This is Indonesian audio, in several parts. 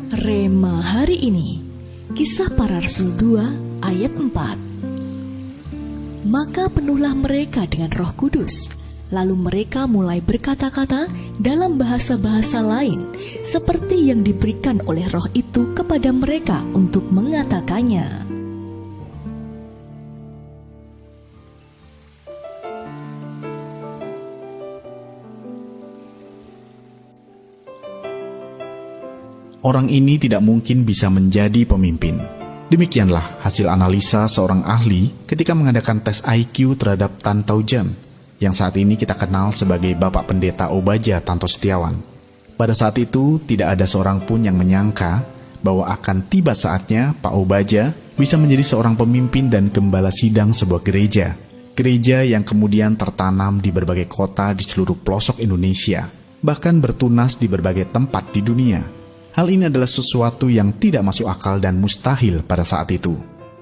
Rema hari ini, Kisah Para Rasul 2 ayat 4. Maka penuhlah mereka dengan Roh Kudus, lalu mereka mulai berkata-kata dalam bahasa-bahasa lain, seperti yang diberikan oleh Roh itu kepada mereka untuk mengatakannya. Orang ini tidak mungkin bisa menjadi pemimpin. Demikianlah hasil analisa seorang ahli ketika mengadakan tes IQ terhadap Tan Tau Jan, yang saat ini kita kenal sebagai Bapak Pendeta Obaja Tanto Setiawan. Pada saat itu, tidak ada seorang pun yang menyangka bahwa akan tiba saatnya Pak Obaja bisa menjadi seorang pemimpin dan gembala sidang sebuah gereja. Gereja yang kemudian tertanam di berbagai kota di seluruh pelosok Indonesia, bahkan bertunas di berbagai tempat di dunia. Hal ini adalah sesuatu yang tidak masuk akal dan mustahil pada saat itu.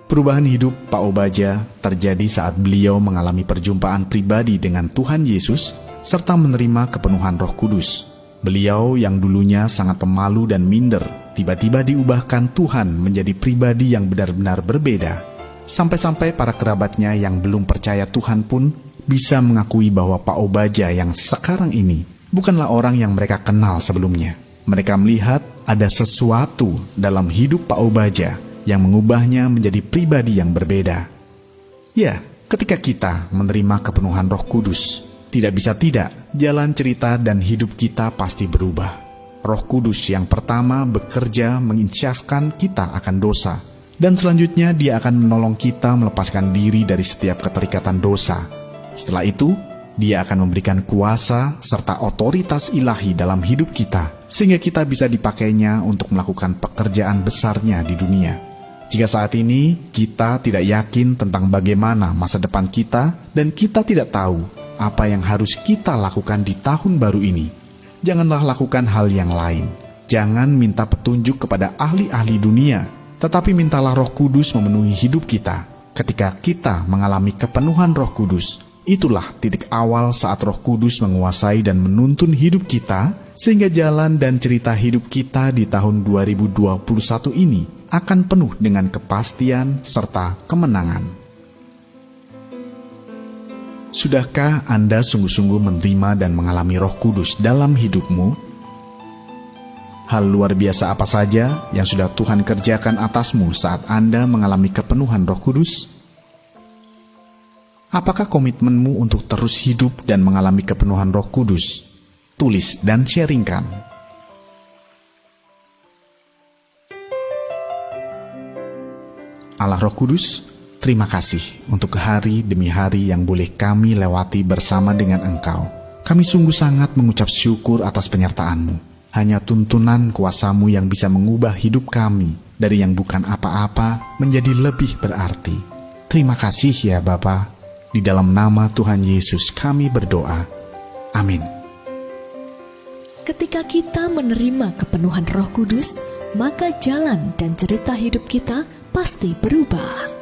Perubahan hidup Pak Obaja terjadi saat beliau mengalami perjumpaan pribadi dengan Tuhan Yesus serta menerima kepenuhan Roh Kudus. Beliau yang dulunya sangat pemalu dan minder, tiba-tiba diubahkan Tuhan menjadi pribadi yang benar-benar berbeda. Sampai-sampai para kerabatnya yang belum percaya Tuhan pun bisa mengakui bahwa Pak Obaja yang sekarang ini bukanlah orang yang mereka kenal sebelumnya. Mereka melihat ada sesuatu dalam hidup Pak Obaja yang mengubahnya menjadi pribadi yang berbeda. Ya, ketika kita menerima kepenuhan Roh Kudus, tidak bisa tidak, jalan cerita dan hidup kita pasti berubah. Roh Kudus yang pertama bekerja menginsyafkan kita akan dosa, dan selanjutnya Dia akan menolong kita melepaskan diri dari setiap keterikatan dosa. Setelah itu, Dia akan memberikan kuasa serta otoritas ilahi dalam hidup kita, sehingga kita bisa dipakainya untuk melakukan pekerjaan besarnya di dunia. Jika saat ini kita tidak yakin tentang bagaimana masa depan kita, dan kita tidak tahu apa yang harus kita lakukan di tahun baru ini, janganlah lakukan hal yang lain. Jangan minta petunjuk kepada ahli-ahli dunia, tetapi mintalah Roh Kudus memenuhi hidup kita. Ketika kita mengalami kepenuhan Roh Kudus, itulah titik awal saat Roh Kudus menguasai dan menuntun hidup kita, sehingga jalan dan cerita hidup kita di tahun 2021 ini akan penuh dengan kepastian serta kemenangan. Sudahkah Anda sungguh-sungguh menerima dan mengalami Roh Kudus dalam hidupmu? Hal luar biasa apa saja yang sudah Tuhan kerjakan atasmu saat Anda mengalami kepenuhan Roh Kudus? Apakah komitmenmu untuk terus hidup dan mengalami kepenuhan Roh Kudus? Tulis dan sharingkan. Allah Roh Kudus, terima kasih untuk hari demi hari yang boleh kami lewati bersama dengan Engkau. Kami sungguh sangat mengucap syukur atas penyertaan-Mu. Hanya tuntunan kuasa-Mu yang bisa mengubah hidup kami dari yang bukan apa-apa menjadi lebih berarti. Terima kasih ya Bapa. Di dalam nama Tuhan Yesus kami berdoa. Amin. Ketika kita menerima kepenuhan Roh Kudus, maka jalan dan cerita hidup kita pasti berubah.